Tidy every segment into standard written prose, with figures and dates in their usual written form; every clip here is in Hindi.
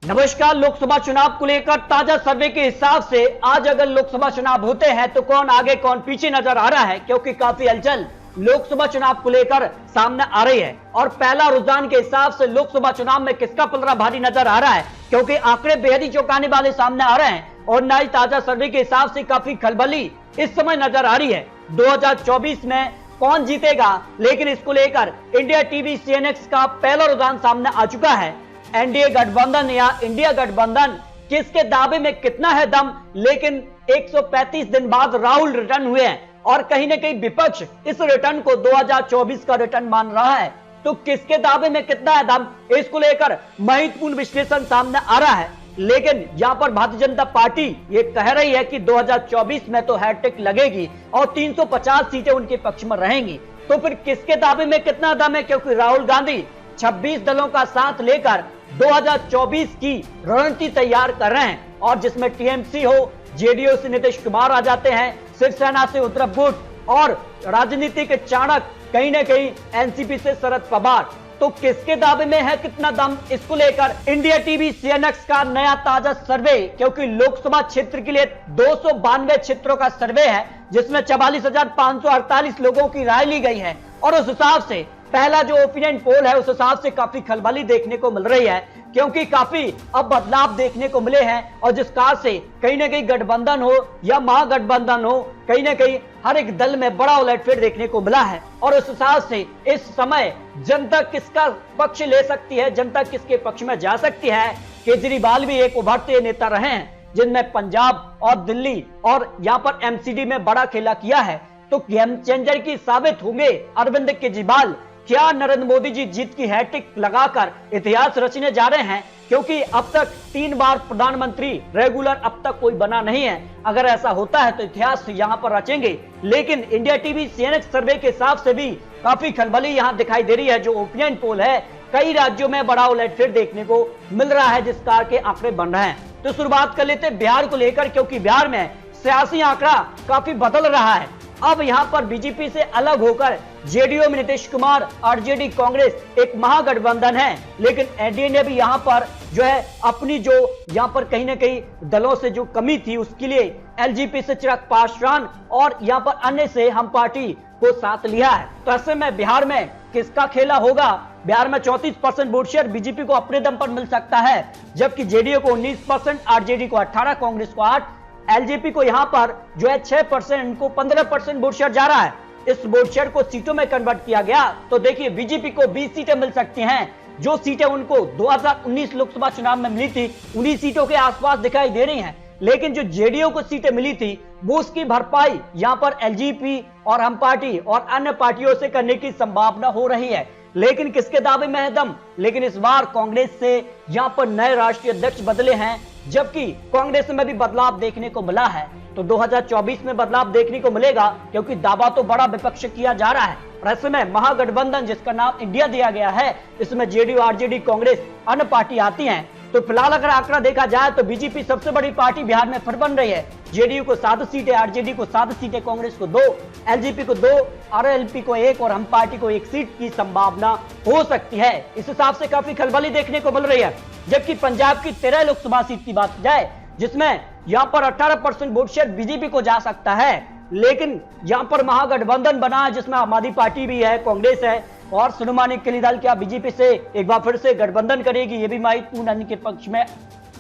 नमस्कार। लोकसभा चुनाव को लेकर ताजा सर्वे के हिसाब से आज अगर लोकसभा चुनाव होते हैं तो कौन आगे कौन पीछे नजर आ रहा है, क्योंकि काफी हलचल लोकसभा चुनाव को लेकर सामने आ रही है। और पहला रुझान के हिसाब से लोकसभा चुनाव में किसका पलड़ा भारी नजर आ रहा है, क्योंकि आंकड़े बेहद ही चौंकाने वाले सामने आ रहे हैं और नई ताजा सर्वे के हिसाब से काफी खलबली इस समय नजर आ रही है। 2024 में कौन जीतेगा, लेकिन इसको लेकर इंडिया टीवी सीएनएक्स का पहला रुझान सामने आ चुका है। एनडीए गठबंधन या इंडिया गठबंधन किसके दावे में कितना है दम, लेकिन 135 दिन बाद राहुल रिटर्न हुए हैं और कहीं ना कहीं विपक्ष इस रिटर्न को 2024 का रिटर्न मान रहा है। तो किसके दावे में कितना है दम, इसको लेकर महत्वपूर्ण विश्लेषण सामने आ रहा है। लेकिन यहां पर भारतीय जनता पार्टी ये कह रही है कि 2024 में तो हैट्रिक लगेगी और 350 सीटें उनके पक्ष में रहेंगी। तो फिर किसके दावे में कितना दम है, क्योंकि राहुल गांधी 26 दलों का साथ लेकर 2024 की रणनीति तैयार कर रहे हैं, और जिसमें टीएमसी हो, जेडीयू से नीतीश कुमार आ जाते हैं, शिवसेना से उद्धव गुट और राजनीतिक चाणक्य कहीं ना कहीं एनसीपी से शरद पवार। तो किसके दावे में है कितना दम, इसको लेकर इंडिया टीवी सीएनएक्स का नया ताजा सर्वे, क्योंकि लोकसभा क्षेत्र के लिए 292 क्षेत्रों का सर्वे है जिसमें 44,548 लोगों की राय ली गई है। और उस हिसाब से पहला जो ओपिनियन पोल है उस हिसाब से काफी खलबली देखने को मिल रही है, क्योंकि काफी अब बदलाव देखने को मिले हैं। और जिस कार से कहीं ना कहीं गठबंधन हो या महागठबंधन हो, कहीं ना कहीं हर एक दल में बड़ा उलटफेर देखने को मिला है। और उस हिसाब से इस समय जनता किसका पक्ष ले सकती है, जनता किसके पक्ष में जा सकती है। केजरीवाल भी एक उभरते नेता रहे हैं जिनमें पंजाब और दिल्ली और यहाँ पर एमसीडी में बड़ा खेला किया है। तो गेम चेंजर की साबित होंगे अरविंद केजरीवाल। क्या नरेंद्र मोदी जी जीत की हैट्रिक लगाकर इतिहास रचने जा रहे हैं, क्योंकि अब तक 3 बार प्रधानमंत्री रेगुलर अब तक कोई बना नहीं है। अगर ऐसा होता है तो इतिहास यहां पर रचेंगे। लेकिन इंडिया टीवी सीएनएक्स सर्वे के हिसाब से भी काफी खलबली यहां दिखाई दे रही है। जो ओपिनियन पोल है, कई राज्यों में बड़ा उलटफेर देखने को मिल रहा है, जिस कार के आंकड़े बन रहे हैं। तो शुरुआत कर लेते हैं बिहार को लेकर, क्योंकि बिहार में सियासी आंकड़ा काफी बदल रहा है। अब यहां पर बीजेपी से अलग होकर जेडीयू में नीतीश कुमार, आरजेडी, कांग्रेस एक महागठबंधन है। लेकिन एनडीए ने भी यहां पर जो है अपनी जो यहां पर कहीं ना कहीं दलों से जो कमी थी उसके लिए एलजेपी से चिराग पासवान और यहां पर अन्य से हम पार्टी को साथ लिया है। तो ऐसे में बिहार में किसका खेला होगा। बिहार में 34% वोट शेयर बीजेपी को अपने दम पर मिल सकता है, जबकि जेडीयू को 19%, आरजेडी को 18%, कांग्रेस को 8%, एलजेपी को यहां पर जो है 6%, इनको 15% वोट शेयर जा रहा है। इस वोट शेयर को सीटों में कन्वर्ट किया गया तो देखिए बीजेपी को 20 सीटें मिल सकती हैं। जो सीटें उनको 2019 लोकसभा चुनाव में मिली थी उन्हीं सीटों के आसपास दिखाई दे रही हैं। लेकिन जो जेडीयू को सीटें मिली थी वो उसकी भरपाई यहां पर एलजेपी और हम पार्टी और अन्य पार्टियों से करने की संभावना हो रही है। लेकिन किसके दावे में है दम, लेकिन इस बार कांग्रेस से यहां पर नए राष्ट्रीय अध्यक्ष बदले हैं, जबकि कांग्रेस में भी बदलाव देखने को मिला है। तो 2024 में बदलाव देखने को मिलेगा, क्योंकि दावा तो बड़ा विपक्ष किया जा रहा है। और ऐसे में महागठबंधन जिसका नाम इंडिया दिया गया है, इसमें जेडीयू, आरजेडी, कांग्रेस, अन्य पार्टी आती हैं। तो फिलहाल अगर आंकड़ा देखा जाए तो बीजेपी सबसे बड़ी पार्टी बिहार में फिर बन रही है। जेडीयू को 7 सीटें, आरजेडी को 7 सीटें, कांग्रेस को 2, एलजेपी को 2, आरएलपी को 1 और हम पार्टी को 1 सीट की संभावना हो सकती है। इस हिसाब से काफी खलबली देखने को मिल रही है। जबकि पंजाब की 13 लोकसभा सीट की बात जाए, जिसमें यहां पर 18% वोट शेयर बीजेपी को जा सकता है। लेकिन यहां पर महागठबंधन बना है जिसमें आम आदमी पार्टी भी है, कांग्रेस है और सुनमानी अकाली दल क्या बीजेपी से एक बार फिर से गठबंधन करेगी, ये भी महत्वपूर्ण के पक्ष में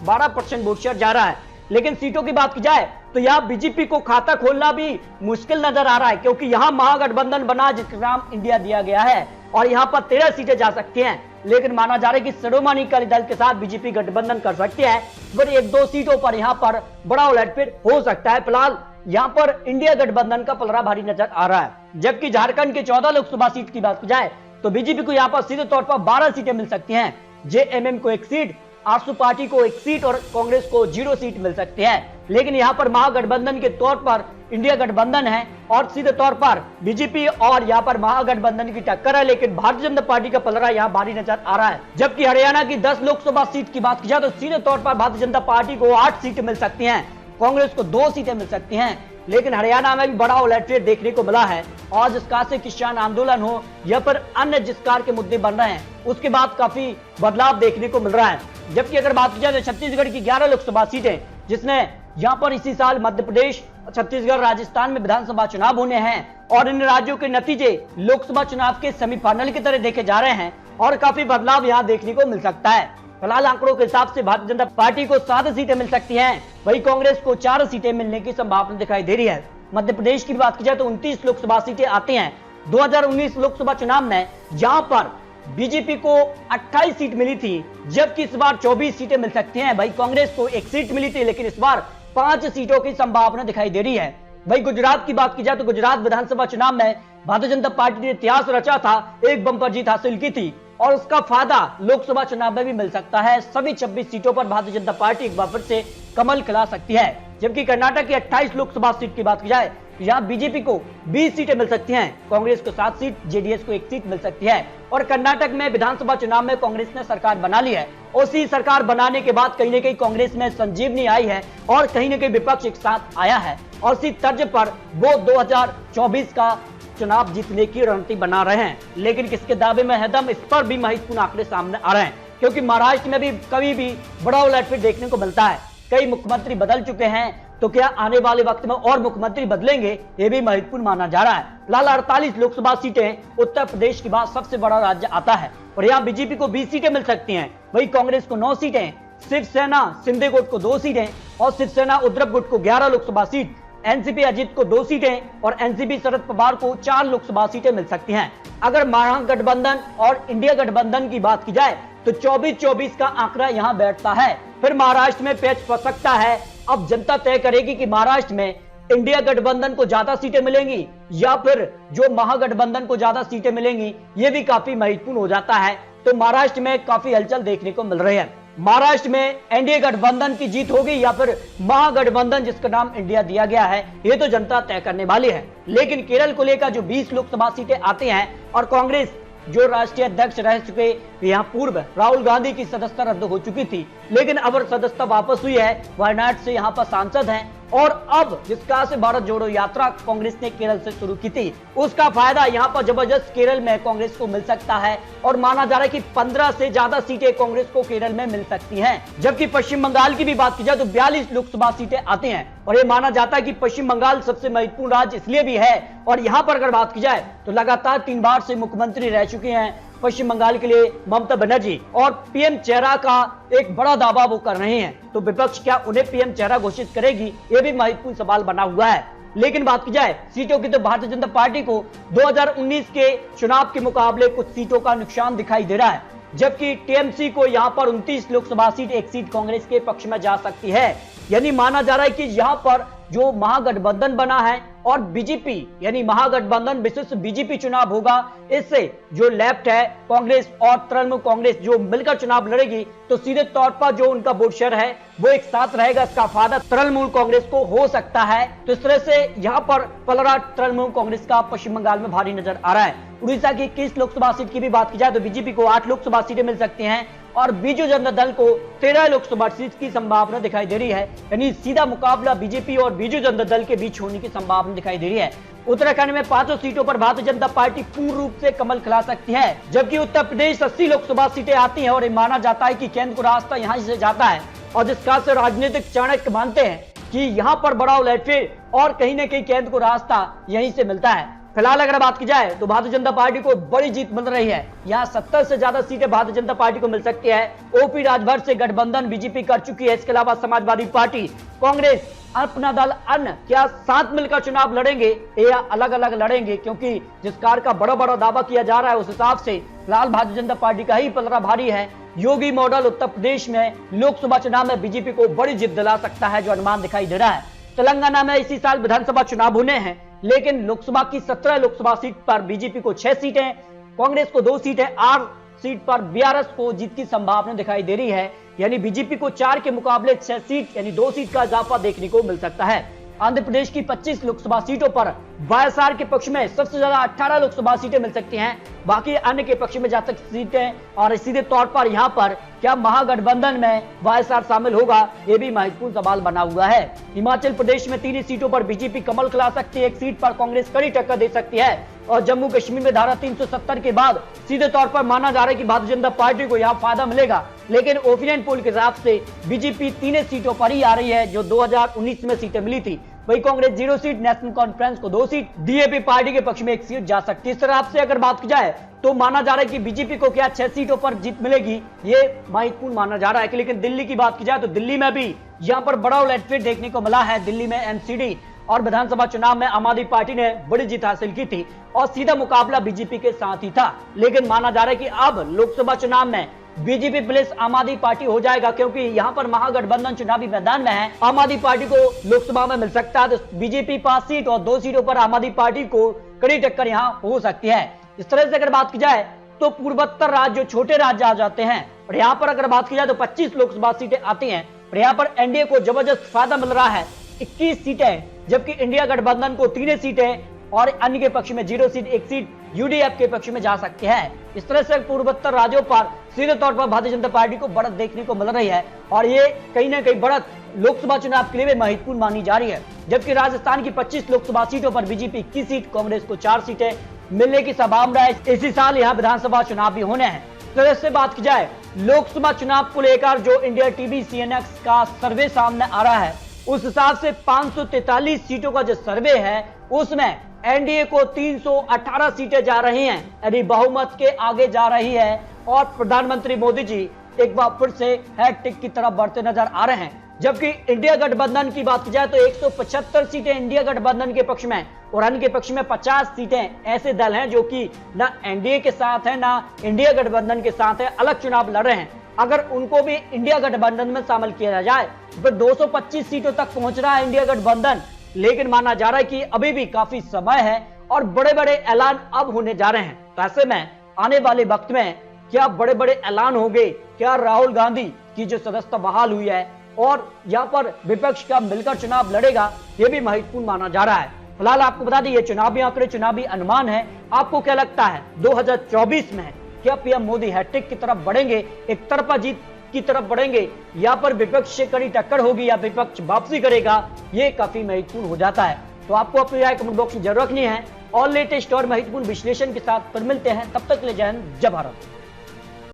12% वोट शेयर जा रहा है। लेकिन सीटों की बात की जाए तो यहाँ बीजेपी को खाता खोलना भी मुश्किल नजर आ रहा है, क्योंकि यहाँ महागठबंधन बना जिसका नाम इंडिया दिया गया है और यहाँ पर 13 सीटें जा सकती हैं। लेकिन माना जा रहा है कि शिरोमणि अकाली दल के साथ बीजेपी गठबंधन कर सकती है, पर 1-2 सीटों पर यहाँ पर बड़ा उलटफेर हो सकता है। फिलहाल यहाँ पर इंडिया गठबंधन का पलड़ा भारी नजर आ रहा है। जबकि झारखंड की 14 लोकसभा सीट की बात की जाए तो बीजेपी को यहाँ पर सीधे तौर पर 12 सीटें मिल सकती हैं। जेएमएम को 1 सीट, आरसू पार्टी को 1 सीट और कांग्रेस को 0 सीट मिल सकती है। लेकिन यहाँ पर महागठबंधन के तौर पर इंडिया गठबंधन है और सीधे तौर पर बीजेपी और यहाँ पर महागठबंधन की टक्कर है। लेकिन भारतीय जनता पार्टी का पलड़ा यहाँ भारी नजर आ रहा है। जबकि हरियाणा की 10 लोकसभा सीट की बात की जाए तो सीधे तौर पर भारतीय जनता पार्टी को 8 सीटें मिल सकती हैं, कांग्रेस को 2 सीटें मिल सकती हैं। लेकिन हरियाणा में भी बड़ा उलटफेर देखने को मिला है और जिस कार से किसान आंदोलन हो या पर अन्य जिस कार के मुद्दे बन रहे हैं उसके बाद काफी बदलाव देखने को मिल रहा है। जबकि अगर बात की जाए तो छत्तीसगढ़ की 11 लोकसभा सीटें, जिसने यहां पर इसी साल मध्य प्रदेश, छत्तीसगढ़, राजस्थान में विधानसभा चुनाव होने हैं और इन राज्यों के नतीजे लोकसभा चुनाव के सेमीफाइनल की तरह देखे जा रहे हैं और काफी बदलाव यहां देखने को मिल सकता है। फिलहाल आंकड़ों के हिसाब से भारतीय जनता पार्टी को 7 सीटें मिल सकती हैं, वहीं कांग्रेस को 4 सीटें मिलने की संभावना दिखाई दे रही है। मध्य प्रदेश की बात की जाए तो 29 लोकसभा सीटें आती हैं। 2019 लोकसभा चुनाव में जहां पर बीजेपी को 28 सीट मिली थी, जबकि इस बार 24 सीटें मिल सकती हैं। भाई कांग्रेस को 1 सीट मिली थी, लेकिन इस बार 5 सीटों की संभावना दिखाई दे रही है। भाई गुजरात की बात की जाए तो गुजरात विधानसभा चुनाव में भारतीय जनता पार्टी ने इतिहास रचा था, एक बंपर जीत हासिल की थी और उसका फायदा लोकसभा चुनाव में भी मिल सकता है। सभी 26 सीटों पर भारतीय जनता पार्टी एक बार फिर से कमल खिला सकती है। जबकि कर्नाटक की 28 लोकसभा सीट की बात की जाए, यहाँ बीजेपी को 20 सीटें मिल सकती हैं, कांग्रेस को 7 सीट, जेडीएस को 1 सीट मिल सकती है। और कर्नाटक में विधानसभा चुनाव में कांग्रेस ने सरकार बना ली है। उसी सरकार बनाने के बाद कहीं न कहीं कांग्रेस में संजीवनी आई है और कहीं न कहीं विपक्ष एक साथ आया है और इसी तर्ज पर वो 2024 का चुनाव जीतने की रणनीति बना रहे हैं। लेकिन किसके दावे में है दम, इस पर भी महत्वपूर्ण आंकड़े सामने आ रहे हैं, क्योंकि महाराष्ट्र में भी कभी भी बड़ा उलटफेर देखने को मिलता है। कई मुख्यमंत्री बदल चुके हैं, तो क्या आने वाले वक्त में और मुख्यमंत्री बदलेंगे, ये भी महत्वपूर्ण माना जा रहा है। फिलहाल 48 लोकसभा सीटें उत्तर प्रदेश के बाद सबसे बड़ा राज्य आता है और यहाँ बीजेपी को 20 सीटें मिल सकती हैं, वहीं कांग्रेस को 9 सीटें, शिवसेना शिंदे गुट को 2 सीटें और शिवसेना उद्धव गुट को 11 लोकसभा सीट, एनसीपी अजीत को 2 सीटें और एनसीपी शरद पवार को 4 लोकसभा सीटें मिल सकती हैं। अगर महागठबंधन और इंडिया गठबंधन की बात की जाए तो 24-24 का आंकड़ा यहां बैठता है। फिर महाराष्ट्र में पेच फंस सकता है। अब जनता तय करेगी कि महाराष्ट्र में इंडिया गठबंधन को ज्यादा सीटें मिलेंगी या फिर जो महागठबंधन को ज्यादा सीटें मिलेंगी, ये भी काफी महत्वपूर्ण हो जाता है। तो महाराष्ट्र में काफी हलचल देखने को मिल रही है। महाराष्ट्र में एनडीए गठबंधन की जीत होगी या फिर महागठबंधन जिसका नाम इंडिया दिया गया है, ये तो जनता तय करने वाली है। लेकिन केरल को लेकर जो 20 लोकसभा सीटें आती हैं और कांग्रेस जो राष्ट्रीय अध्यक्ष रह चुके यहाँ पूर्व राहुल गांधी की सदस्यता रद्द हो चुकी थी, लेकिन अब सदस्यता वापस हुई है। वायनाड से यहाँ पर सांसद हैं और अब जिसका से भारत जोड़ो यात्रा कांग्रेस ने केरल से शुरू की थी, उसका फायदा यहाँ पर जबरदस्त केरल में कांग्रेस को मिल सकता है और माना जा रहा है कि 15 से ज्यादा सीटें कांग्रेस को केरल में मिल सकती हैं। जबकि पश्चिम बंगाल की भी बात की जाए तो 42 लोकसभा सीटें आती हैं और ये माना जाता है कि पश्चिम बंगाल सबसे महत्वपूर्ण राज्य इसलिए भी है और यहाँ पर अगर बात की जाए तो लगातार 3 बार से मुख्यमंत्री रह चुके हैं पश्चिम बंगाल के लिए ममता बनर्जी और पीएम चेहरा का एक बड़ा दावा वो कर रहे हैं। तो विपक्ष क्या उन्हें पीएम चेहरा घोषित करेगी, ये भी महत्वपूर्ण सवाल बना हुआ है। लेकिन बात की जाए सीटों की तो भारतीय जनता पार्टी को 2019 के चुनाव के मुकाबले कुछ सीटों का नुकसान दिखाई दे रहा है, जबकि टीएमसी को यहां पर 29 लोकसभा सीट, 1 सीट कांग्रेस के पक्ष में जा सकती है। यानी माना जा रहा है कि यहां पर जो महागठबंधन बना है और बीजेपी यानी महागठबंधन विशिष्ट बीजेपी चुनाव होगा, इससे जो लेफ्ट है कांग्रेस और तृणमूल कांग्रेस जो मिलकर चुनाव लड़ेगी तो सीधे तौर पर जो उनका वोट शेयर है वो एक साथ रहेगा। इसका फायदा तृणमूल कांग्रेस को हो सकता है। तो इस तरह से यहाँ पर पलड़ा तृणमूल कांग्रेस का पश्चिम बंगाल में भारी नजर आ रहा है। उड़ीसा की 21 लोकसभा सीट की भी बात की जाए तो बीजेपी को 8 लोकसभा सीटें मिल सकती हैं और बीजू जनता दल को 13 लोकसभा सीट की संभावना दिखाई दे रही है। यानी सीधा मुकाबला बीजेपी और बीजू जनता दल के बीच होने की संभावना दिखाई दे रही है। उत्तराखंड में 5 सीटों पर भारतीय जनता पार्टी पूर्ण रूप से कमल खिला सकती है, जबकि उत्तर प्रदेश 80 लोकसभा सीटें आती हैं और ये माना जाता है कि केंद्र को रास्ता यहाँ से जाता है और जिस खास से राजनीतिक चाणक्य मानते हैं कि यहाँ पर बड़ा उलटफेर और कहीं न कहीं केंद्र को रास्ता यहीं से मिलता है। फिलहाल अगर बात की जाए तो भारतीय जनता पार्टी को बड़ी जीत मिल रही है। यहाँ 70 से ज्यादा सीटें भारतीय जनता पार्टी को मिल सकती है। ओपी राजभर से गठबंधन बीजेपी कर चुकी है। इसके अलावा समाजवादी पार्टी, कांग्रेस, अपना दल, अन्य क्या साथ मिलकर चुनाव लड़ेंगे या अलग अलग लड़ेंगे, क्योंकि जिस कार का बड़ा बड़ा दावा किया जा रहा है उस हिसाब से फिलहाल भारतीय जनता पार्टी का ही पलड़ा भारी है। योगी मॉडल उत्तर प्रदेश में लोकसभा चुनाव में बीजेपी को बड़ी जीत दिला सकता है, जो अनुमान दिखाई दे रहा है। तेलंगाना में इसी साल विधानसभा चुनाव होने हैं, लेकिन लोकसभा की 17 लोकसभा सीट पर बीजेपी को 6 सीटें, कांग्रेस को 2 सीटें, 8 सीट पर बीआरएस को जीत की संभावना दिखाई दे रही है। यानी बीजेपी को 4 के मुकाबले 6 सीट यानी 2 सीट का इजाफा देखने को मिल सकता है। आंध्र प्रदेश की 25 लोकसभा सीटों पर वाईएसआर के पक्ष में सबसे ज्यादा 18 लोकसभा सीटें मिल सकती हैं, बाकी अन्य के पक्ष में जा सकती सीटें। और सीधे तौर पर यहां पर क्या महागठबंधन में वाईएसआर शामिल होगा, यह भी महत्वपूर्ण सवाल बना हुआ है। हिमाचल प्रदेश में 3 सीटों पर बीजेपी कमल खिला सकती है, 1 सीट पर कांग्रेस कड़ी टक्कर दे सकती है। और जम्मू कश्मीर में धारा 370 के बाद सीधे तौर पर माना जा रहा है कि भारतीय जनता पार्टी को यहां फायदा मिलेगा, लेकिन ओपिनियन पोल के हिसाब से बीजेपी 3 सीटों पर ही आ रही है जो 2019 में सीटें मिली थी। वही कांग्रेस 0 सीट, नेशनल कॉन्फ्रेंस को 2 सीट, डीएपी पार्टी के पक्ष में 1 सीट जा सकती है। इस तरह से अगर बात की जाए तो माना जा रहा है कि बीजेपी को क्या 6 सीटों पर जीत मिलेगी, ये महत्वपूर्ण माना जा रहा है। लेकिन दिल्ली की बात की जाए तो दिल्ली में भी यहाँ पर बड़ा उलटफेर देखने को मिला है। दिल्ली में एमसीडी और विधानसभा चुनाव में आम आदमी पार्टी ने बड़ी जीत हासिल की थी और सीधा मुकाबला बीजेपी के साथ ही था। लेकिन माना जा रहा है कि अब लोकसभा चुनाव में बीजेपी प्लस आम आदमी पार्टी हो जाएगा, क्योंकि यहाँ पर महागठबंधन चुनावी मैदान में है। आम आदमी पार्टी को लोकसभा में मिल सकता है, तो बीजेपी 5 सीट और 2 सीटों पर आम आदमी पार्टी को कड़ी टक्कर यहाँ हो सकती है। इस तरह से अगर बात की जाए तो पूर्वोत्तर राज्य जो छोटे राज्य आ जाते हैं, और यहाँ पर अगर बात की जाए तो 25 लोकसभा सीटें आती हैं और यहाँ पर एनडीए को जबरदस्त फायदा मिल रहा है, 21 सीटें, जबकि इंडिया गठबंधन को 3 सीटें और अन्य के पक्ष में 0 सीट, 1 सीट यूडीएफ के पक्ष में जा सकती है। इस तरह से पूर्वोत्तर राज्यों पर सीधे तौर पर भारतीय जनता पार्टी को बढ़त देखने को मिल रही है और ये कहीं ना कहीं बढ़त लोकसभा चुनाव के लिए महत्वपूर्ण मानी जा रही है। जबकि राजस्थान की 25 लोकसभा सीटों पर बीजेपी 21 सीट, कांग्रेस को 4 सीटें मिलने की संभावना है। इसी साल यहाँ विधानसभा चुनाव भी होने हैं। इस तरह से बात की जाए लोकसभा चुनाव को लेकर जो इंडिया टीवी सीएनएक्स का सर्वे सामने आ रहा है, उस हिसाब से 543 सीटों का जो सर्वे है उसमें एनडीए को 318 सीटें जा रही हैं, यानी बहुमत के आगे जा रही है। और प्रधानमंत्री मोदी जी एक बार फिर से हैट्रिक की तरफ बढ़ते नजर आ रहे हैं। जबकि इंडिया गठबंधन की बात की जाए तो 175 सीटें इंडिया गठबंधन के पक्ष में और अन्य के पक्ष में 50 सीटें ऐसे दल हैं जो कि ना एनडीए के साथ है ना इंडिया गठबंधन के साथ है, अलग चुनाव लड़ रहे हैं। अगर उनको भी इंडिया गठबंधन में शामिल किया जाए तो फिर 225 सीटों तक पहुंच रहा है इंडिया गठबंधन। लेकिन माना जा रहा है कि अभी भी काफी समय है और बड़े बड़े ऐलान अब होने जा रहे हैं। तो ऐसे में आने वाले वक्त में क्या बड़े बड़े ऐलान होंगे, क्या राहुल गांधी की जो सदस्यता बहाल हुई है और यहाँ पर विपक्ष का मिलकर चुनाव लड़ेगा, ये भी महत्वपूर्ण माना जा रहा है। फिलहाल आपको बता दें ये चुनावी आंकड़े, चुनावी अनुमान है। आपको क्या लगता है 2024 में क्या पीएम मोदी हैट्रिक की तरफ बढ़ेंगे, एक तरफा जीत की तरफ बढ़ेंगे, या पर विपक्ष से कड़ी टक्कर होगी या विपक्ष वापसी करेगा, ये काफी महत्वपूर्ण हो जाता है। तो आपको अपनी राय कमेंट बॉक्स में जरूर रखनी है। और लेटेस्ट और महत्वपूर्ण विश्लेषण के साथ फिर मिलते हैं, तब तक ले जय हिंद, जय भारत।